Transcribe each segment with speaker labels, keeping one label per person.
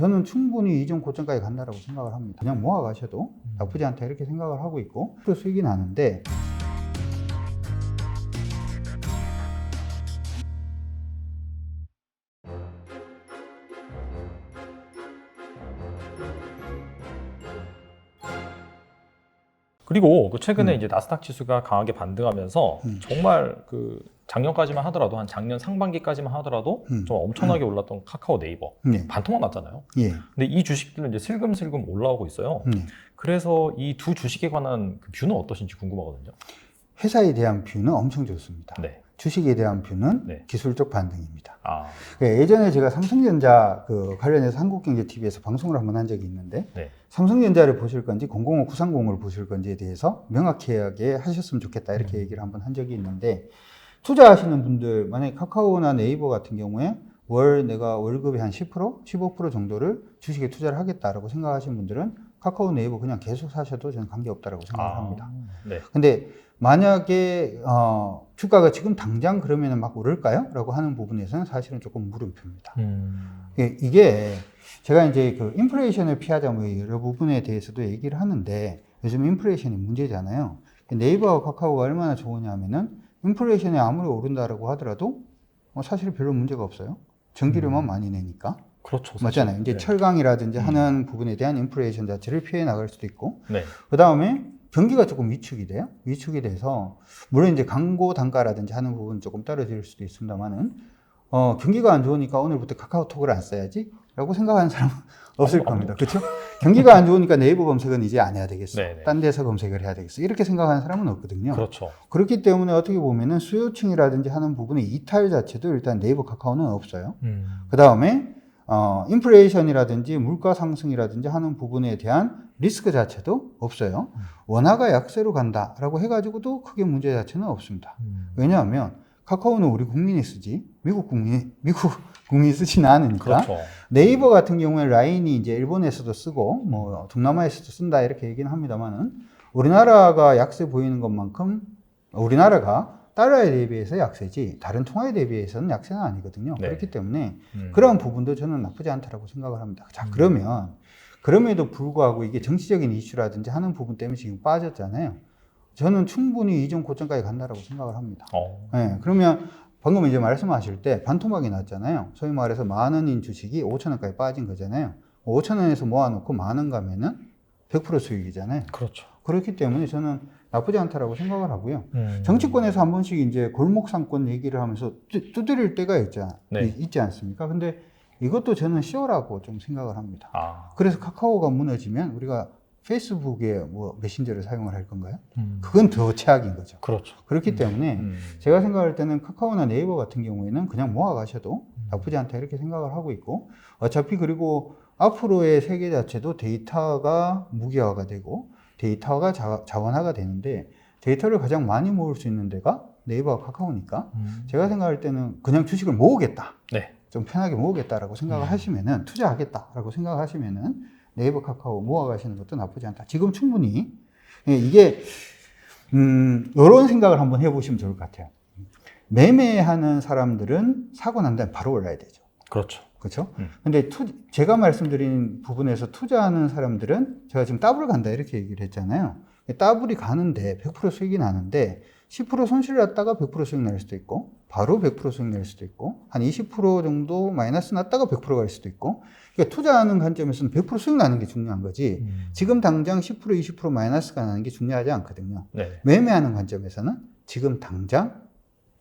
Speaker 1: 저는 충분히 이전 고점까지 간다라고 생각을 합니다. 그냥 모아 가셔도 나쁘지 않다 이렇게 생각을 하고 있고 또 수익이 나는데
Speaker 2: 그리고 그 최근에 이제 나스닥 지수가 강하게 반등하면서 정말 그 작년까지만 하더라도 한 작년 상반기까지만 하더라도 좀 엄청나게 올랐던 카카오 네이버
Speaker 1: 네.
Speaker 2: 반토막 났잖아요.
Speaker 1: 예.
Speaker 2: 근데 이 주식들은 이제 슬금슬금 올라오고 있어요. 그래서 이 두 주식에 관한 그 뷰는 어떠신지 궁금하거든요.
Speaker 1: 회사에 대한 뷰는 엄청 좋습니다.
Speaker 2: 네.
Speaker 1: 주식에 대한 뷰는
Speaker 2: 네.
Speaker 1: 기술적 반등입니다.
Speaker 2: 아,
Speaker 1: 예전에 제가 삼성전자 그 관련해서 한국경제TV에서 방송을 한번 한 적이 있는데
Speaker 2: 네.
Speaker 1: 삼성전자를 보실 건지 005930을 보실 건지에 대해서 명확하게 하셨으면 좋겠다 이렇게 얘기를 한번 한 적이 있는데 투자하시는 분들 만약에 카카오나 네이버 같은 경우에 월 내가 월급의 한 10%, 15% 정도를 주식에 투자를 하겠다라고 생각하시는 분들은 카카오 네이버 그냥 계속 사셔도 저는 관계없다라고 생각을 합니다.
Speaker 2: 네.
Speaker 1: 근데 만약에 주가가 지금 당장 그러면 막 오를까요? 라고 하는 부분에서는 사실은 조금 물음표입니다. 이게 제가 이제 그 인플레이션을 피하자 뭐 여러 부분에 대해서도 얘기를 하는데 요즘 인플레이션이 문제잖아요. 네이버와 카카오가 얼마나 좋으냐면은 인플레이션이 아무리 오른다라고 하더라도 사실 별로 문제가 없어요. 전기료만 많이 내니까.
Speaker 2: 그렇죠. 사실.
Speaker 1: 맞잖아요. 이제
Speaker 2: 네.
Speaker 1: 철강이라든지 하는 부분에 대한 인플레이션 자체를 피해 나갈 수도 있고.
Speaker 2: 네.
Speaker 1: 그 다음에 경기가 조금 위축이 돼요. 위축이 돼서 물론 이제 광고 단가라든지 하는 부분 조금 떨어질 수도 있습니다만은 경기가 안 좋으니까 오늘부터 카카오톡을 안 써야지 라고 생각하는 사람은 없을 겁니다. 그렇죠? 경기가 안 좋으니까 네이버 검색은 이제 안 해야 되겠어.
Speaker 2: 네네.
Speaker 1: 딴 데서 검색을 해야 되겠어. 이렇게 생각하는 사람은 없거든요.
Speaker 2: 그렇죠.
Speaker 1: 그렇기 때문에 어떻게 보면은 수요층이라든지 하는 부분의 이탈 자체도 일단 네이버 카카오는 없어요. 그 다음에 인플레이션이라든지 물가 상승이라든지 하는 부분에 대한 리스크 자체도 없어요. 원화가 약세로 간다라고 해가지고도 크게 문제 자체는 없습니다. 왜냐하면 카카오는 우리 국민이 쓰지 미국 국민이 쓰지는 않으니까.
Speaker 2: 그렇죠.
Speaker 1: 네이버 같은 경우에 라인이 이제 일본에서도 쓰고 뭐 동남아에서도 쓴다 이렇게 얘기는 합니다만은 우리나라가 약세 보이는 것만큼 우리나라가 달러에 대비해서 약세지 다른 통화에 대비해서는 약세는 아니거든요.
Speaker 2: 네.
Speaker 1: 그렇기 때문에 그런 부분도 저는 나쁘지 않다라고 생각을 합니다. 자, 그러면 그럼에도 불구하고 이게 정치적인 이슈라든지 하는 부분 때문에 지금 빠졌잖아요. 저는 충분히 이전 고점까지 간다라고 생각을 합니다. 네, 그러면 방금 이제 말씀하실 때 반토막이 났잖아요. 소위 말해서 10,000원인 주식이 5,000원까지 빠진 거잖아요. 5,000원에서 모아놓고 10,000원 가면은 100% 수익이잖아요.
Speaker 2: 그렇죠.
Speaker 1: 그렇기 때문에 저는 나쁘지 않다라고 생각을 하고요. 정치권에서 한 번씩 이제 골목상권 얘기를 하면서 두드릴 때가 있지 않습니까? 근데 이것도 저는 쇼라고 좀 생각을 합니다. 그래서 카카오가 무너지면 우리가 페이스북에 뭐 메신저를 사용을 할 건가요? 그건 더 최악인 거죠.
Speaker 2: 그렇죠.
Speaker 1: 그렇기 때문에 제가 생각할 때는 카카오나 네이버 같은 경우에는 그냥 모아 가셔도 나쁘지 않다 이렇게 생각을 하고 있고 어차피 그리고 앞으로의 세계 자체도 데이터가 무기화가 되고 데이터가 자원화가 되는데 데이터를 가장 많이 모을 수 있는 데가 네이버와 카카오니까 제가 생각할 때는 그냥 주식을 모으겠다.
Speaker 2: 네.
Speaker 1: 좀 편하게 모으겠다라고 생각을 하시면은 투자하겠다라고 생각을 하시면은 네이버 카카오 모아 가시는 것도 나쁘지 않다. 지금 충분히 이게 이런 생각을 한번 해보시면 좋을 것 같아요. 매매하는 사람들은 사고 난 다음에 바로 올라야 되죠.
Speaker 2: 그렇죠.
Speaker 1: 그렇죠? 근데 제가 말씀드린 부분에서 투자하는 사람들은 제가 지금 더블 간다 이렇게 얘기를 했잖아요. 더블이 가는데 100% 수익이 나는데 10% 손실 났다가 100% 수익 날 수도 있고 바로 100% 수익 낼 수도 있고 한 20% 정도 마이너스 났다가 100% 갈 수도 있고 그러니까 투자하는 관점에서는 100% 수익 나는 게 중요한 거지 지금 당장 10% 20% 마이너스가 나는 게 중요하지 않거든요.
Speaker 2: 네.
Speaker 1: 매매하는 관점에서는 지금 당장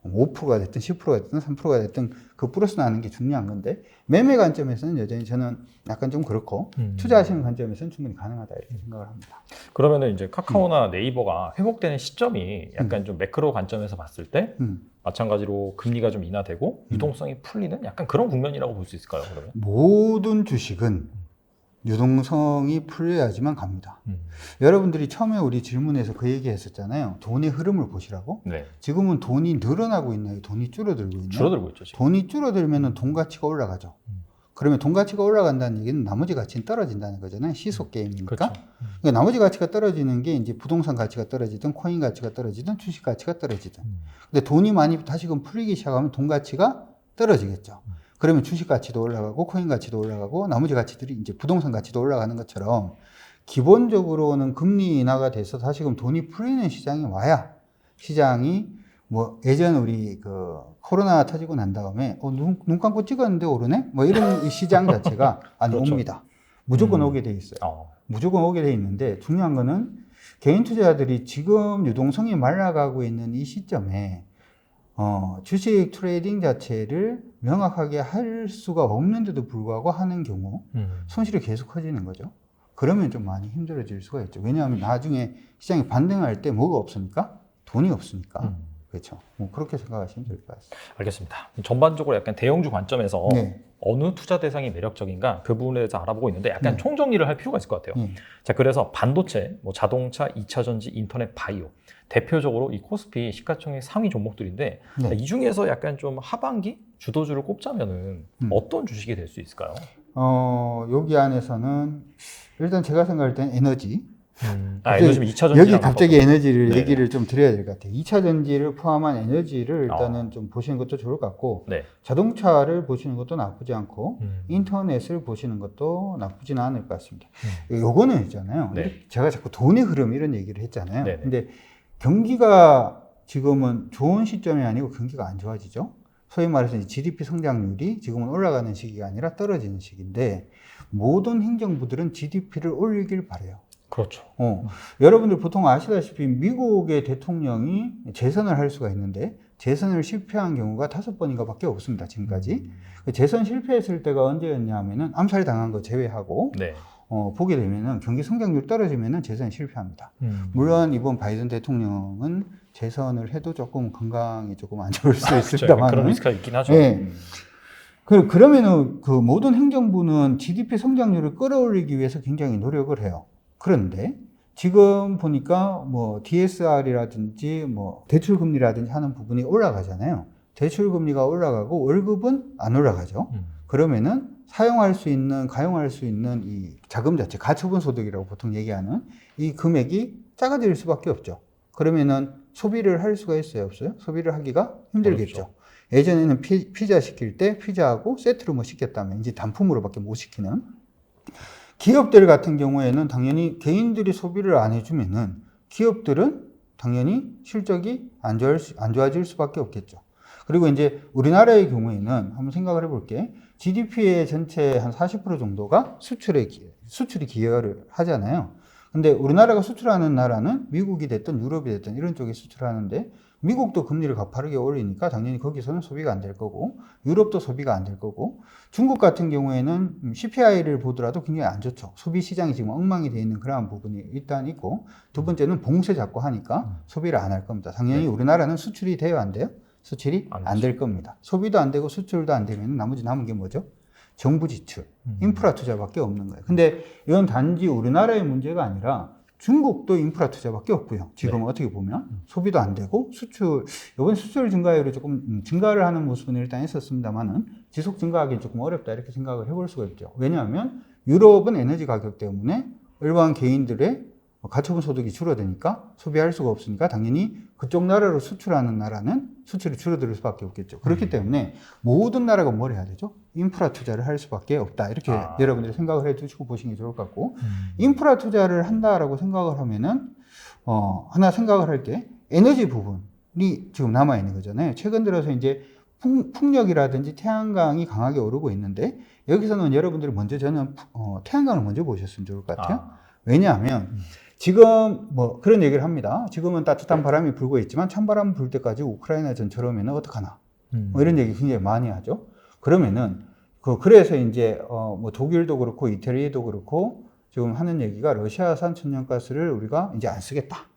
Speaker 1: 5%가 됐든 10%가 됐든 3%가 됐든 그 플러스 나는 게 중요한 건데 매매 관점에서는 여전히 저는 약간 좀 그렇고 투자하시는 관점에서는 충분히 가능하다 이렇게 생각을 합니다.
Speaker 2: 그러면은 이제 카카오나 네이버가 회복되는 시점이 약간 좀 매크로 관점에서 봤을 때 마찬가지로 금리가 좀 인하되고 유동성이 풀리는 약간 그런 국면이라고 볼 수 있을까요? 그러면?
Speaker 1: 모든 주식은 유동성이 풀려야지만 갑니다. 여러분들이 처음에 우리 질문에서 그 얘기 했었잖아요. 돈의 흐름을 보시라고.
Speaker 2: 네.
Speaker 1: 지금은 돈이 늘어나고 있나요? 돈이 줄어들고 있나요?
Speaker 2: 줄어들고 있죠. 지금.
Speaker 1: 돈이 줄어들면 돈 가치가 올라가죠. 그러면 돈 가치가 올라간다는 얘기는 나머지 가치는 떨어진다는 거잖아요. 시속 게임이니까.
Speaker 2: 그렇죠.
Speaker 1: 그러니까 나머지 가치가 떨어지는 게 이제 부동산 가치가 떨어지든 코인 가치가 떨어지든 주식 가치가 떨어지든. 근데 돈이 많이 다시금 풀리기 시작하면 돈 가치가 떨어지겠죠. 그러면 주식 가치도 올라가고 코인 가치도 올라가고 나머지 가치들이 이제 부동산 가치도 올라가는 것처럼 기본적으로는 금리 인하가 돼서 다시금 돈이 풀리는 시장이 와야 시장이 뭐 예전 우리 그 코로나 터지고 난 다음에 눈 감고 찍었는데 오르네? 뭐 이런 이 시장 자체가 안
Speaker 2: 그렇죠.
Speaker 1: 옵니다. 무조건 오게 돼 있어요. 무조건 오게 돼 있는데 중요한 거는 개인 투자자들이 지금 유동성이 말라가고 있는 이 시점에 주식 트레이딩 자체를 명확하게 할 수가 없는데도 불구하고 하는 경우 손실이 계속 커지는 거죠. 그러면 좀 많이 힘들어질 수가 있죠. 왜냐하면 나중에 시장이 반등할 때 뭐가 없으니까? 돈이 없으니까. 그렇죠. 뭐 그렇게 생각하시면 될 것 같습니다.
Speaker 2: 알겠습니다. 전반적으로 약간 대형주 관점에서
Speaker 1: 네.
Speaker 2: 어느 투자 대상이 매력적인가 그 부분에 대해서 알아보고 있는데 약간 총정리를 할 필요가 있을 것 같아요. 자, 그래서 반도체, 뭐 자동차, 2차 전지, 인터넷, 바이오 대표적으로 이 코스피 시가총액 상위 종목들인데
Speaker 1: 네.
Speaker 2: 이 중에서 약간 좀 하반기 주도주를 꼽자면은 어떤 주식이 될 수 있을까요?
Speaker 1: 여기 안에서는 일단 제가 생각할 때는 에너지.
Speaker 2: 요즘 2차 전지
Speaker 1: 여기 갑자기 에너지를
Speaker 2: 네.
Speaker 1: 얘기를 좀 드려야 될 것 같아요. 2차 전지를 포함한 에너지를 일단은 좀 보시는 것도 좋을 것 같고
Speaker 2: 네.
Speaker 1: 자동차를 보시는 것도 나쁘지 않고 인터넷을 보시는 것도 나쁘지는 않을 것 같습니다. 요거는 있잖아요.
Speaker 2: 네.
Speaker 1: 제가 자꾸 돈의 흐름 이런 얘기를 했잖아요.
Speaker 2: 네네.
Speaker 1: 근데 경기가 지금은 좋은 시점이 아니고 경기가 안 좋아지죠. 소위 말해서 이 GDP 성장률이 지금은 올라가는 시기가 아니라 떨어지는 시기인데 모든 행정부들은 GDP를 올리길 바래요.
Speaker 2: 그렇죠.
Speaker 1: 여러분들 보통 아시다시피 미국의 대통령이 재선을 할 수가 있는데 재선을 실패한 경우가 5번인가 밖에 없습니다. 지금까지. 재선 실패했을 때가 언제였냐 하면은 암살 당한 거 제외하고
Speaker 2: 네.
Speaker 1: 보게 되면은 경기 성장률 떨어지면은 재선이 실패합니다. 물론 이번 바이든 대통령은 재선을 해도 조금 건강이 조금 안 좋을 수 있습니다만
Speaker 2: 그런 리스크가 있긴 하죠.
Speaker 1: 네. 그러면은 그 모든 행정부는 GDP 성장률을 끌어올리기 위해서 굉장히 노력을 해요. 그런데 지금 보니까 뭐 DSR이라든지 뭐 대출금리라든지 하는 부분이 올라가잖아요. 대출금리가 올라가고 월급은 안 올라가죠. 그러면은 사용할 수 있는, 가용할 수 있는 이 자금 자체, 가처분 소득이라고 보통 얘기하는 이 금액이 작아질 수밖에 없죠. 그러면은 소비를 할 수가 있어요, 없어요? 소비를 하기가 힘들겠죠.
Speaker 2: 그렇죠.
Speaker 1: 예전에는 피자 시킬 때 피자하고 세트로 뭐 시켰다면 이제 단품으로밖에 못 시키는 기업들 같은 경우에는 당연히 개인들이 소비를 안 해주면은 기업들은 당연히 실적이 안 좋아질 수밖에 없겠죠. 그리고 이제 우리나라의 경우에는 한번 생각을 해볼게. GDP의 전체 한 40% 정도가 수출이 기여를 하잖아요. 근데 우리나라가 수출하는 나라는 미국이 됐든 유럽이 됐든 이런 쪽에 수출하는데 미국도 금리를 가파르게 올리니까 당연히 거기서는 소비가 안 될 거고 유럽도 소비가 안 될 거고 중국 같은 경우에는 CPI를 보더라도 굉장히 안 좋죠. 소비 시장이 지금 엉망이 되어 있는 그러한 부분이 일단 있고 두 번째는 봉쇄 자꾸 하니까 소비를 안 할 겁니다. 당연히 우리나라는 수출이 돼요, 안 돼요? 수출이 안 될 겁니다. 소비도 안 되고 수출도 안 되면 나머지 남은 게 뭐죠? 정부 지출, 인프라 투자밖에 없는 거예요. 근데 이건 단지 우리나라의 문제가 아니라 중국도 인프라 투자밖에 없고요. 지금 어떻게 보면 소비도 안 되고 이번 수출 증가율이 조금 증가를 하는 모습은 일단 있었습니다만은 지속 증가하기 조금 어렵다 이렇게 생각을 해볼 수가 있죠. 왜냐하면 유럽은 에너지 가격 때문에 일반 개인들의 가처분 소득이 줄어드니까 소비할 수가 없으니까 당연히 그쪽 나라로 수출하는 나라는 수출이 줄어들 수밖에 없겠죠. 그렇기 때문에 모든 나라가 뭘 해야 되죠? 인프라 투자를 할 수밖에 없다. 이렇게 여러분들이 생각을 해 두시고 보시는 게 좋을 것 같고 인프라 투자를 한다라고 생각을 하면은 하나 생각을 할 게 에너지 부분이 지금 남아 있는 거잖아요. 최근 들어서 이제 풍력이라든지 태양광이 강하게 오르고 있는데 여기서는 여러분들이 먼저 저는 태양광을 먼저 보셨으면 좋을 것 같아요. 왜냐하면 지금 뭐 그런 얘기를 합니다. 지금은 따뜻한 바람이 불고 있지만 찬바람 불 때까지 우크라이나 전처럼이면 어떡하나. 뭐 이런 얘기 굉장히 많이 하죠. 그러면은 그래서 이제 뭐 독일도 그렇고 이태리도 그렇고 지금 하는 얘기가 러시아산 천연가스를 우리가 이제 안 쓰겠다.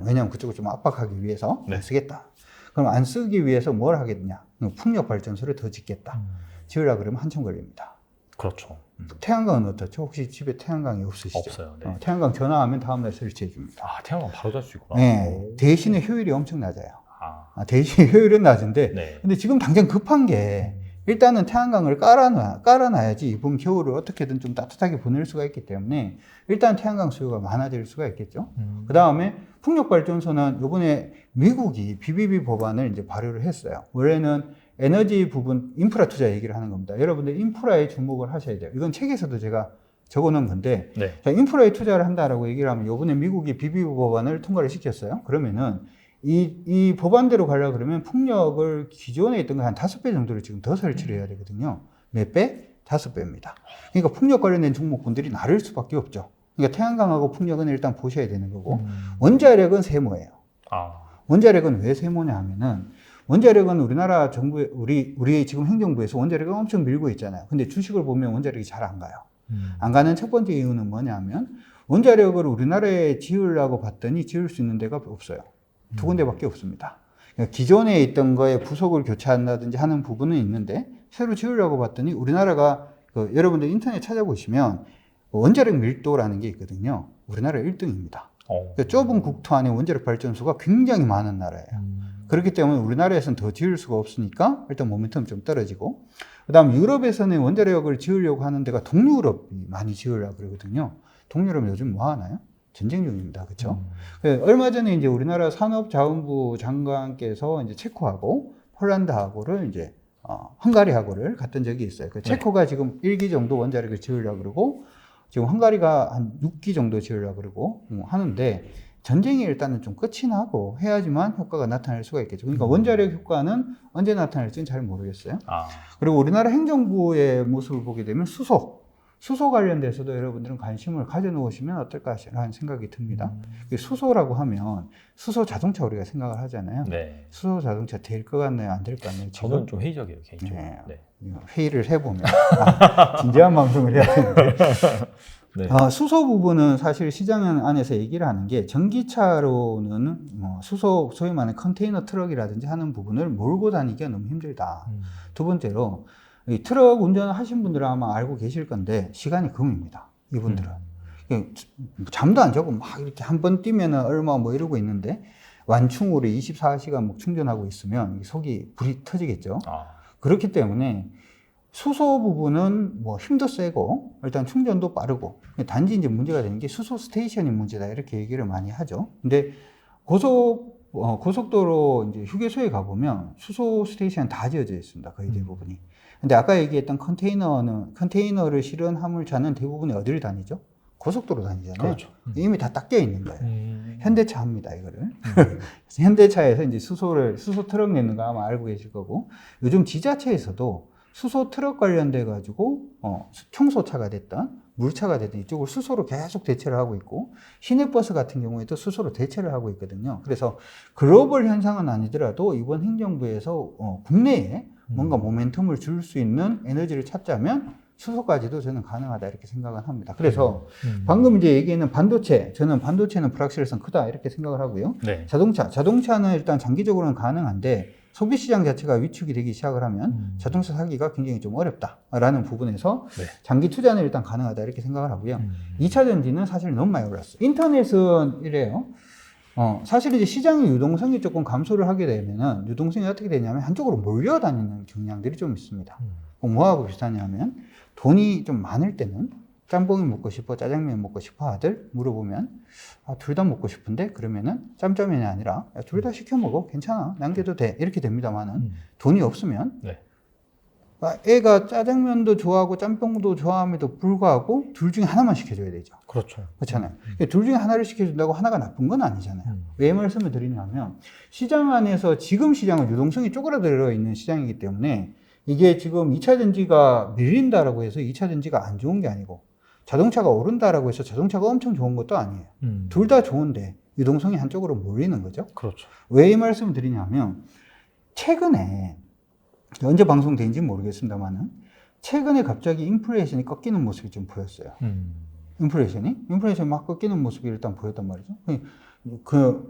Speaker 1: 왜냐하면 그쪽을 좀 압박하기 위해서 안 쓰겠다. 그럼 안 쓰기 위해서 뭘 하겠냐? 풍력 발전소를 더 짓겠다. 지으려고 그러면 한참 걸립니다.
Speaker 2: 그렇죠.
Speaker 1: 태양광은 어떻죠? 혹시 집에 태양광이 없으시죠?
Speaker 2: 없어요. 네.
Speaker 1: 태양광 전화하면 다음날 설치해 줍니다.
Speaker 2: 태양광 바로 잘 수 있구나.
Speaker 1: 네. 대신에 효율이 엄청 낮아요. 대신 효율은 낮은데,
Speaker 2: 네.
Speaker 1: 근데 지금 당장 급한 게 일단은 태양광을 깔아놔야지 이번 겨울을 어떻게든 좀 따뜻하게 보낼 수가 있기 때문에 일단 태양광 수요가 많아질 수가 있겠죠. 그 다음에 풍력발전소는 이번에 미국이 BBB 법안을 이제 발의를 했어요. 원래는 에너지 부분, 인프라 투자 얘기를 하는 겁니다. 여러분들 인프라에 주목을 하셔야 돼요. 이건 책에서도 제가 적어놓은 건데,
Speaker 2: 네.
Speaker 1: 자, 인프라에 투자를 한다라고 얘기를 하면, 요번에 미국이 BBB 법안을 통과를 시켰어요. 그러면은, 이 법안대로 가려고 그러면 풍력을 기존에 있던 거 한 5배 정도를 지금 더 설치를 해야 되거든요. 몇 배? 5배입니다. 그러니까 풍력 관련된 종목군들이 나를 수밖에 없죠. 그러니까 태양광하고 풍력은 일단 보셔야 되는 거고, 원자력은 세모예요. 원자력은 왜 세모냐 하면은, 원자력은 우리나라 정부, 우리 지금 행정부에서 원자력을 엄청 밀고 있잖아요. 근데 주식을 보면 원자력이 잘 안 가요. 안 가는 첫 번째 이유는 뭐냐 하면, 원자력을 우리나라에 지으려고 봤더니 지을 수 있는 데가 없어요. 2군데밖에 없습니다. 그러니까 기존에 있던 거에 부속을 교체한다든지 하는 부분은 있는데, 새로 지으려고 봤더니 우리나라가, 여러분들 인터넷 찾아보시면, 원자력 밀도라는 게 있거든요. 우리나라 1등입니다. 그러니까 좁은 국토 안에 원자력 발전소가 굉장히 많은 나라예요. 그렇기 때문에 우리나라에서는 더 지을 수가 없으니까 일단 모멘텀이 좀 떨어지고, 그 다음 유럽에서는 원자력을 지으려고 하는 데가 동유럽이 많이 지으려고 그러거든요. 동유럽은 요즘 뭐 하나요? 전쟁 중입니다. 그렇죠? 얼마 전에 이제 우리나라 산업자원부 장관께서 이제 체코하고 폴란드하고를 이제 헝가리하고를 갔던 적이 있어요. 체코가 지금 1기 정도 원자력을 지으려고 그러고, 지금 헝가리가 한 6기 정도 지으려고 그러고 하는데, 전쟁이 일단은 좀 끝이 나고 해야지만 효과가 나타날 수가 있겠죠. 그러니까 원자력 효과는 언제 나타날지는 잘 모르겠어요. 그리고 우리나라 행정부의 모습을 보게 되면 수소 관련돼서도 여러분들은 관심을 가져놓으시면 어떨까라는 생각이 듭니다. 수소라고 하면 수소 자동차 우리가 생각을 하잖아요. 네. 수소 자동차 될 것 같나요? 안 될 것 같나요?
Speaker 2: 저는 좀 회의적이에요, 개인적으로.
Speaker 1: 네. 네. 회의를 해보면 진지한 방송을 해야 되는데 네. 수소 부분은 사실 시장 안에서 얘기를 하는 게, 전기차로는 수소 소위 말하는 컨테이너 트럭이라든지 하는 부분을 몰고 다니기가 너무 힘들다. 두 번째로 이 트럭 운전하신 분들은 아마 알고 계실 건데, 시간이 금입니다. 이분들은. 잠도 안 자고 막 이렇게 한 번 뛰면 얼마 뭐 이러고 있는데, 완충으로 24시간 뭐 충전하고 있으면 속이 불이 터지겠죠. 그렇기 때문에 수소 부분은 뭐 힘도 세고 일단 충전도 빠르고, 단지 이제 문제가 되는 게 수소 스테이션이 문제다 이렇게 얘기를 많이 하죠. 근데 고속도로 이제 휴게소에 가보면 수소 스테이션 다 지어져 있습니다. 거의 대부분이. 근데 아까 얘기했던 컨테이너를 실은 화물차는 대부분이 어디를 다니죠? 고속도로 다니잖아요. 그렇죠. 이미 다 닦여 있는 거예요. 현대차 합니다, 이거를. 현대차에서 이제 수소 트럭 내는 거 아마 알고 계실 거고, 요즘 지자체에서도 수소 트럭 관련돼 가지고 청소차가 됐던 물차가 됐던 이쪽을 수소로 계속 대체를 하고 있고, 시내버스 같은 경우에도 수소로 대체를 하고 있거든요. 그래서 글로벌 현상은 아니더라도 이번 행정부에서 국내에 뭔가 모멘텀을 줄 수 있는 에너지를 찾자면 수소까지도 저는 가능하다 이렇게 생각을 합니다. 그래서 방금 이제 얘기했는 반도체, 저는 반도체는 불확실성 크다 이렇게 생각을 하고요. 네. 자동차는 일단 장기적으로는 가능한데, 소비시장 자체가 위축이 되기 시작을 하면 자동차 사기가 굉장히 좀 어렵다라는 부분에서 네. 장기 투자는 일단 가능하다 이렇게 생각을 하고요. 2차 전지는 사실 너무 많이 올랐어요. 인터넷은 이래요. 사실 이제 시장의 유동성이 조금 감소를 하게 되면은, 유동성이 어떻게 되냐면 한쪽으로 몰려다니는 경향들이 좀 있습니다. 뭐하고 비슷하냐면, 돈이 좀 많을 때는 짬뽕이 먹고 싶어, 짜장면 먹고 싶어 아들 물어보면, 둘 다 먹고 싶은데, 그러면은 짬짜면이 아니라 둘 다 시켜 먹어, 괜찮아, 남겨도 돼, 이렇게 됩니다만은 돈이 없으면 네. 애가 짜장면도 좋아하고 짬뽕도 좋아함에도 불구하고 둘 중에 하나만 시켜줘야 되죠. 그렇죠. 그렇잖아요. 둘 중에 하나를 시켜준다고 하나가 나쁜 건 아니잖아요. 왜 말씀을 드리냐면, 시장 안에서 지금 시장은 유동성이 쪼그라들어 있는 시장이기 때문에, 이게 지금 2차 전지가 밀린다라고 해서 2차 전지가 안 좋은 게 아니고, 자동차가 오른다라고 해서 자동차가 엄청 좋은 것도 아니에요. 둘 다 좋은데 유동성이 한쪽으로 몰리는 거죠. 그렇죠. 왜 이 말씀을 드리냐면, 최근에 언제 방송된지 모르겠습니다만은, 최근에 갑자기 인플레이션이 꺾이는 모습이 좀 보였어요. 인플레이션이 막 꺾이는 모습이 일단 보였단 말이죠.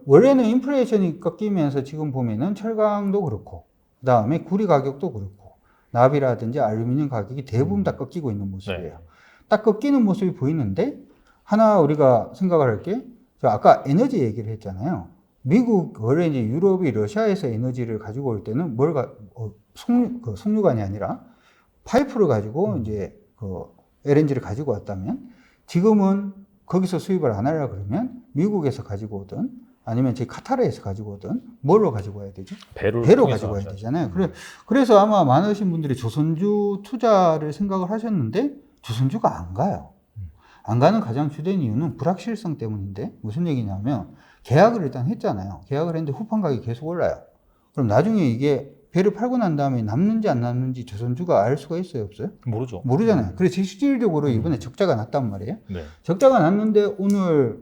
Speaker 1: 원래는 인플레이션이 꺾이면서 지금 보면은 철강도 그렇고, 그 다음에 구리 가격도 그렇고, 납이라든지 알루미늄 가격이 대부분 다 꺾이고 있는 모습이에요. 네. 딱 꺾이는 모습이 보이는데, 하나 우리가 생각을 할 게, 아까 에너지 얘기를 했잖아요. 미국, 원래 이제 유럽이 러시아에서 에너지를 가지고 올 때는 석유관이 아니라 파이프를 가지고 이제 LNG를 가지고 왔다면, 지금은 거기서 수입을 안 하려고 그러면 미국에서 가지고 오든 아니면 저희 카타르에서 가지고 오든 뭘로 가지고 와야 되죠?
Speaker 2: 배로
Speaker 1: 가지고 와야 되잖아요. 그래서 아마 많으신 분들이 조선주 투자를 생각을 하셨는데 조선주가 안 가요. 안 가는 가장 주된 이유는 불확실성 때문인데 무슨 얘기냐면 계약을 일단 했잖아요. 계약을 했는데 후판 가격이 계속 올라요. 그럼 나중에 이게 배를 팔고 난 다음에 남는지 안 남는지 조선주가 알 수가 있어요, 없어요?
Speaker 2: 모르죠.
Speaker 1: 모르잖아요. 그래서 실질적으로 이번에 적자가 났단 말이에요.
Speaker 2: 네.
Speaker 1: 적자가 났는데 오늘이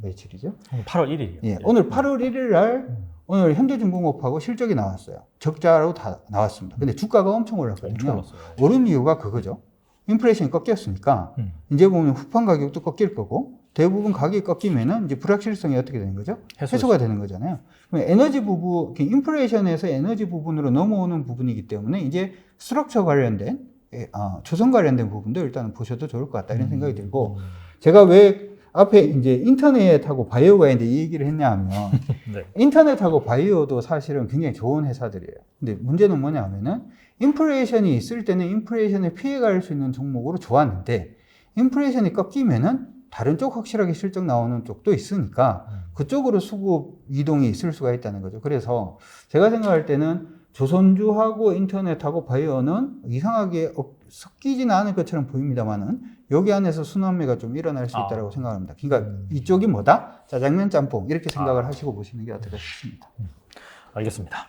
Speaker 1: 며칠이죠?
Speaker 2: 오늘 8월 1일이요.
Speaker 1: 예, 오늘 8월 1일 날 오늘 현대중공업하고 실적이 나왔어요. 적자로 다 나왔습니다. 근데 주가가 엄청 올랐거든요.
Speaker 2: 엄청 올랐어요.
Speaker 1: 오른 이유가 그거죠. 인플레이션이 꺾였으니까 이제 보면 후판 가격도 꺾일 거고 대부분 가격이 꺾이면은 이제 불확실성이 어떻게 되는 거죠? 해소가 되는 거잖아요. 그럼 에너지 부분, 인플레이션에서 에너지 부분으로 넘어오는 부분이기 때문에 이제 스트럭처 관련된, 조선 관련된 부분도 일단은 보셔도 좋을 것 같다 이런 생각이 들고 제가 왜 앞에 이제 인터넷하고 바이오가 있는데 이 얘기를 했냐 하면
Speaker 2: 네.
Speaker 1: 인터넷하고 바이오도 사실은 굉장히 좋은 회사들이에요. 근데 문제는 뭐냐 하면은 인플레이션이 있을 때는 인플레이션을 피해갈 수 있는 종목으로 좋았는데 인플레이션이 꺾이면은 다른 쪽 확실하게 실적 나오는 쪽도 있으니까 그쪽으로 수급 이동이 있을 수가 있다는 거죠. 그래서 제가 생각할 때는 조선주하고 인터넷하고 바이오는 이상하게 섞이지는 않을 것처럼 보입니다만은 여기 안에서 순환매가 좀 일어날 수 있다고 생각합니다. 그러니까 이쪽이 뭐다? 짜장면 짬뽕 이렇게 생각을 하시고 보시는 게 어떨까 싶습니다.
Speaker 2: 알겠습니다.